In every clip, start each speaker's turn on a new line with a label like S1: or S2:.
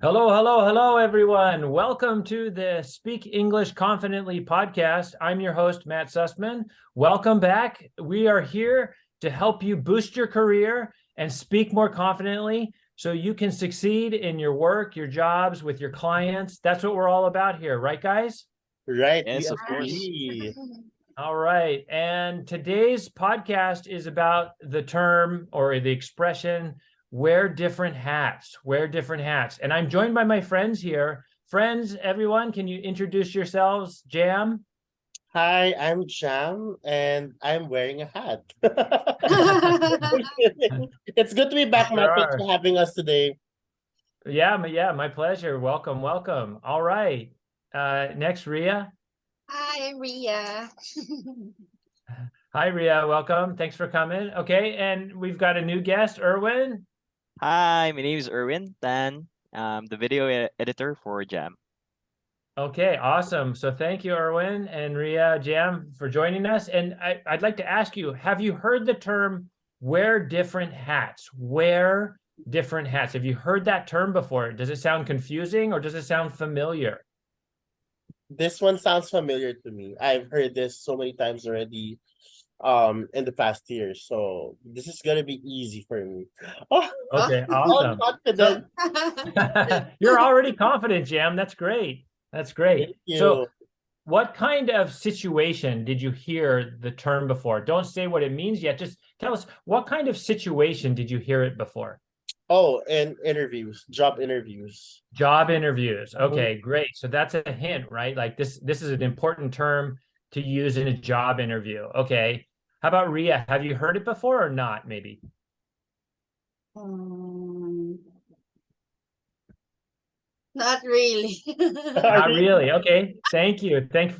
S1: Hello, hello, hello, everyone. Welcome to the Speak English Confidently podcast. I'm your host, Matt Sussman. Welcome back. We are here to help you boost your career and speak more confidently so you can succeed in your work, your jobs, with your clients. That's what we're all about here, right, guys?
S2: Right, we
S3: Yes, of course.
S2: agree.
S1: All right. And today's podcast is about the term or the expression, wear different hats, wear different hats. And I'm joined by my friends here. Friends, everyone, can you introduce yourselves? Jam?
S2: Hi, I'm Jam, and I'm wearing a hat. It's good to be back, Matt. Thanks
S1: Sure.
S2: for having us today.
S1: Yeah, my pleasure. Welcome, welcome. All right. Next, Ria.
S3: Hi, I'm Ria.
S1: Hi, Ria. Welcome. Thanks for coming. Okay. And we've got a new guest, Erwin.
S4: Hi, my name is Erwin Tan. I'm the video editor for Jam.
S1: Okay, awesome. So thank you, Erwin and Ria Jam, for joining us. And I'd like to ask you, have you heard the term wear different hats? Wear different hats. Have you heard that term before? Does it sound confusing or does it sound familiar?
S2: This one sounds familiar to me. I've heard this so many times already in the past years. So this is gonna be easy for me. Oh,
S1: Okay,
S2: all
S1: awesome.
S2: confident.
S1: You're already confident, Jam. That's great. That's great.
S2: Thank
S1: So
S2: you.
S1: what kind of situation did you hear the term before? Don't say what it means yet. Just tell us, what kind of situation did you hear it before?
S2: Oh, and interviews, job interviews.
S1: Job interviews. Okay, great. So that's a hint, right? Like this is an important term to use in a job interview. Okay. How about Ria? Have you heard it before or not, maybe?
S3: Um, Not really.
S1: Not really. Okay. Thank you. Thank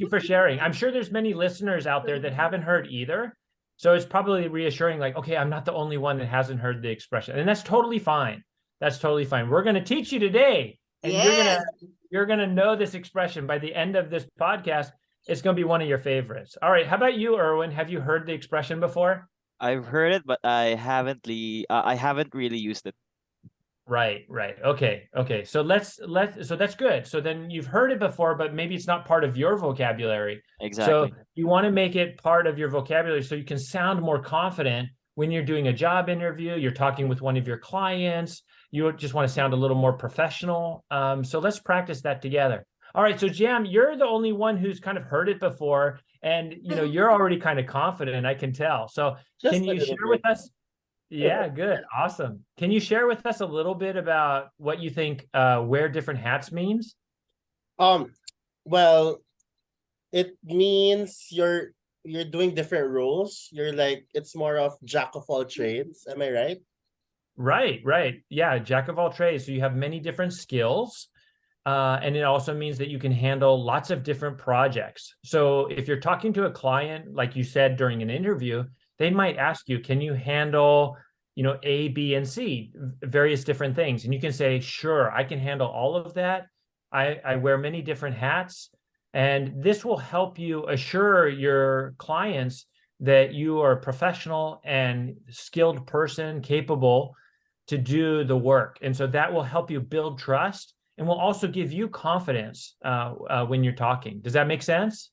S1: you for sharing. I'm sure there's many listeners out there that haven't heard either. So it's probably reassuring, like, okay, I'm not the only one that hasn't heard the expression. And that's totally fine. That's totally fine. We're going to teach you today, and
S3: Yes.
S1: you're gonna know this expression by the end of this podcast. It's gonna be one of your favorites. All right. How about you, Erwin? Have you heard the expression before?
S4: I've heard it, but I haven't really used it.
S1: Right, right. Okay. So so that's good. So then you've heard it before, but maybe it's not part of your vocabulary. So
S4: Exactly.
S1: you want to make it part of your vocabulary so you can sound more confident when you're doing a job interview, you're talking with one of your clients, you just want to sound a little more professional. So let's practice that together. All right, so Jam, you're the only one who's kind of heard it before, and you're already kind of confident, I can tell. So
S2: Just
S1: can
S2: a
S1: you
S2: little
S1: share with
S2: bit.
S1: us? Yeah, good. Awesome. Can you share with us a little bit about what you think wear different hats means?
S2: Um, well, it means you're doing different roles. You're like it's more of jack of all trades. Am I right?
S1: Right, right. Yeah, jack of all trades. So you have many different skills. And it also means that you can handle lots of different projects. So if you're talking to a client, like you said during an interview, they might ask you, can you handle, A, B, and C, various different things? And you can say, sure, I can handle all of that. I wear many different hats. And this will help you assure your clients that you are a professional and skilled person capable to do the work. And so that will help you build trust and will also give you confidence when you're talking. Does that make sense?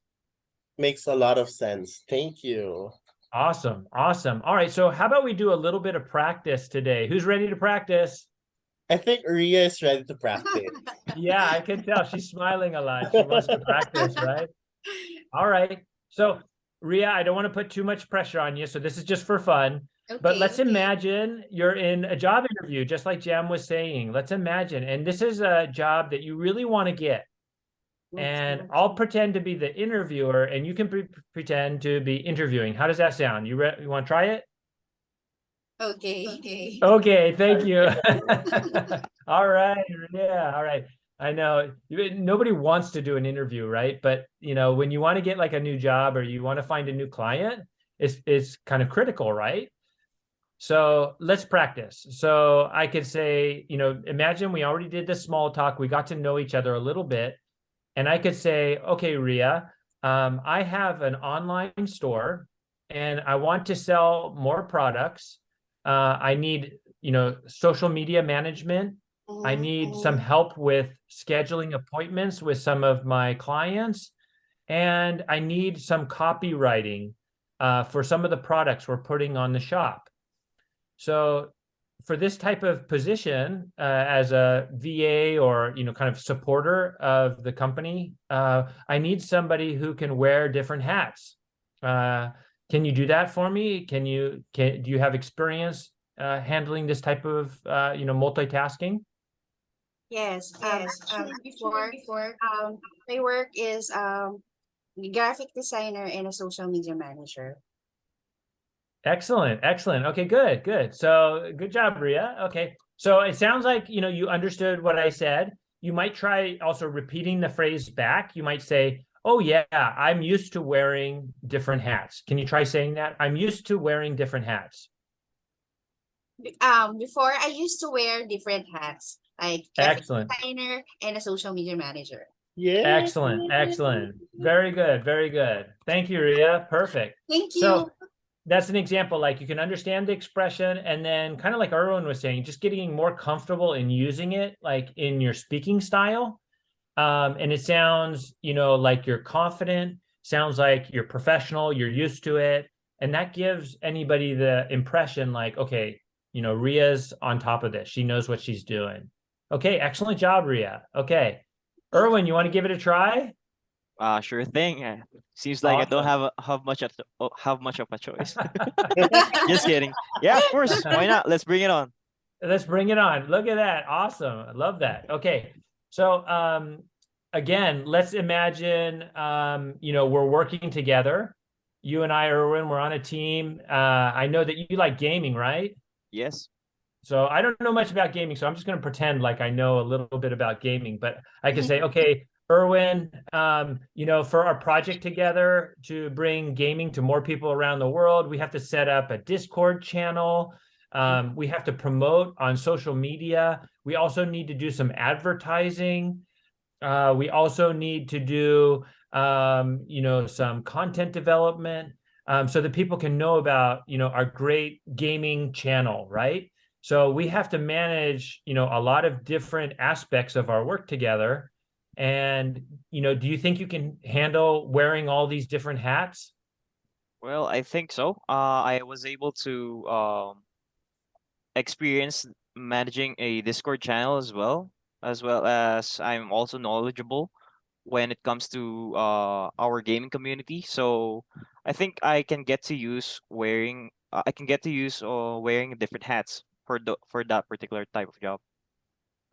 S2: Makes a lot of sense. Thank you.
S1: Awesome. Awesome. All right. So how about we do a little bit of practice today? Who's ready to practice?
S2: I think Ria is ready to practice.
S1: Yeah, I can tell. She's smiling a lot. She wants to practice, right? All right. So, Ria, I don't want to put too much pressure on you. So this is just for fun. But let's
S3: Okay.
S1: imagine you're in a job interview, just like Jam was saying. Let's imagine. And this is a job that you really want to get. And I'll pretend to be the interviewer, and you can pretend to be interviewing. How does that sound? You want to try it?
S3: Okay.
S1: Okay, thank you. All right. Yeah, all right. I know nobody wants to do an interview, right? But when you want to get like a new job or you want to find a new client, it's kind of critical, right? So let's practice. So I could say, imagine we already did the small talk. We got to know each other a little bit. And I could say, okay, Ria, I have an online store and I want to sell more products. I need, social media management I need some help with scheduling appointments with some of my clients, and I need some copywriting for some of the products we're putting on the shop. So for this type of position as a VA or kind of supporter of the company, I need somebody who can wear different hats. Can you do that for me? Do you have experience handling this type of multitasking?
S3: Yes. Before, my work is graphic designer and a social media manager.
S1: Excellent, excellent. Okay, good, good. So good job, Ria. Okay, so it sounds like you understood what I said. You might try also repeating the phrase back. You might say, "Oh yeah, I'm used to wearing different hats." Can you try saying that? I'm used to wearing different hats.
S3: Before I used to wear different hats, like graphic
S1: Excellent.
S3: designer and a social media manager.
S2: Yeah.
S1: Excellent, excellent. Very good, very good. Thank you, Ria. Perfect.
S3: Thank you.
S1: So that's an example, like you can understand the expression, and then kind of like Erwin was saying, just getting more comfortable in using it, like in your speaking style. And it sounds, like you're confident, sounds like you're professional, you're used to it. And that gives anybody the impression like, okay, Ria's on top of this. She knows what she's doing. Okay, excellent job, Ria. Okay. Erwin, you want to give it a try?
S4: Sure thing. Seems like I don't
S1: Awesome.
S4: have much of a choice. Just kidding. Yeah, of course. Why not? Let's bring it on.
S1: Let's bring it on. Look at that. Awesome. I love that. Okay. So again, let's imagine we're working together. You and I, Erwin, we're on a team. I know that you like gaming, right?
S4: Yes.
S1: So I don't know much about gaming, so I'm just going to pretend like I know a little bit about gaming, but I can say, okay, Erwin, for our project together to bring gaming to more people around the world, we have to set up a Discord channel. We have to promote on social media. We also need to do some advertising. We also need to do, some content development so that people can know about, our great gaming channel, right? So we have to manage, a lot of different aspects of our work together. And, do you think you can handle wearing all these different hats?
S4: Well, I think so. I was able to experience managing a Discord channel as well as I'm also knowledgeable when it comes to our gaming community. So I think I can get to use wearing different hats for that particular type of job.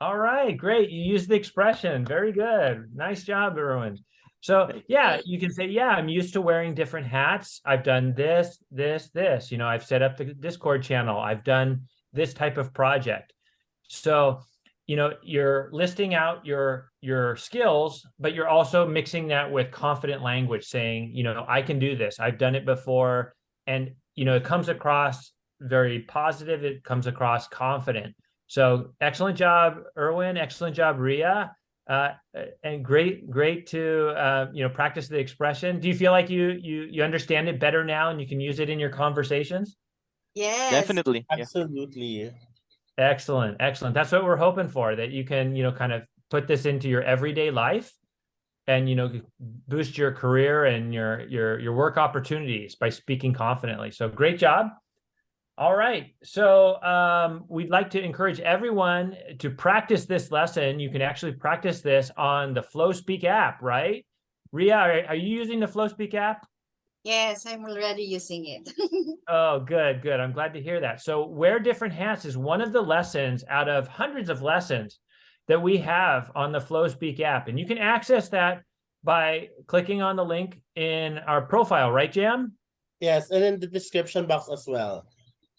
S1: All right, great. You used the expression. Very good. Nice job, Erwin. So yeah, you can say, yeah, I'm used to wearing different hats. I've done this, this, this. I've set up the Discord channel. I've done this type of project. So, you're listing out your skills, but you're also mixing that with confident language, saying, I can do this. I've done it before. And, it comes across very positive. It comes across confident. So excellent job, Erwin. Excellent job, Ria. And great to practice the expression. Do you feel like you understand it better now and you can use it in your conversations?
S3: Yes.
S4: Definitely. Yeah.
S2: Absolutely.
S1: Excellent, excellent. That's what we're hoping for, that you can kind of put this into your everyday life and boost your career and your work opportunities by speaking confidently. So great job. All right, so we'd like to encourage everyone to practice this lesson. You can actually practice this on the FlowSpeak app, right? Ria, are you using the FlowSpeak app?
S3: Yes, I'm already using it.
S1: Oh, good, good. I'm glad to hear that. So wear different hats is one of the lessons out of hundreds of lessons that we have on the FlowSpeak app. And you can access that by clicking on the link in our profile, right, Jam?
S2: Yes, and in the description box as well.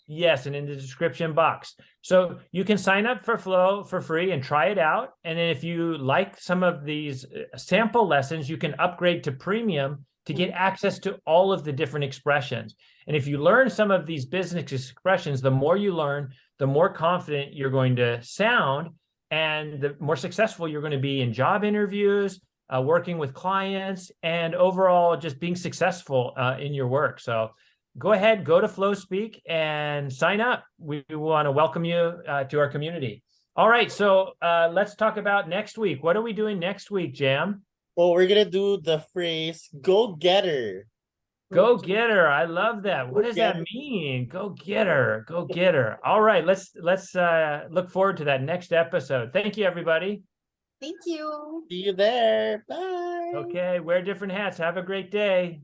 S1: Yes, and in the description box. So you can sign up for Flow for free and try it out. And then if you like some of these sample lessons, you can upgrade to premium to get access to all of the different expressions. And if you learn some of these business expressions, the more you learn, the more confident you're going to sound, and the more successful you're going to be in job interviews, working with clients, and overall just being successful in your work. So go ahead, go to FlowSpeak and sign up. We want to welcome you to our community. All right, so let's talk about next week. What are we doing next week, Jam?
S2: Well, we're gonna do the phrase "go getter."
S1: Go get her. I love that. What
S2: Go
S1: does that
S2: get her.
S1: mean? Go get her. Go get her. All right, let's look forward to that next episode. Thank you, everybody.
S3: Thank you.
S2: See you there. Bye.
S1: Okay, wear different hats. Have a great day.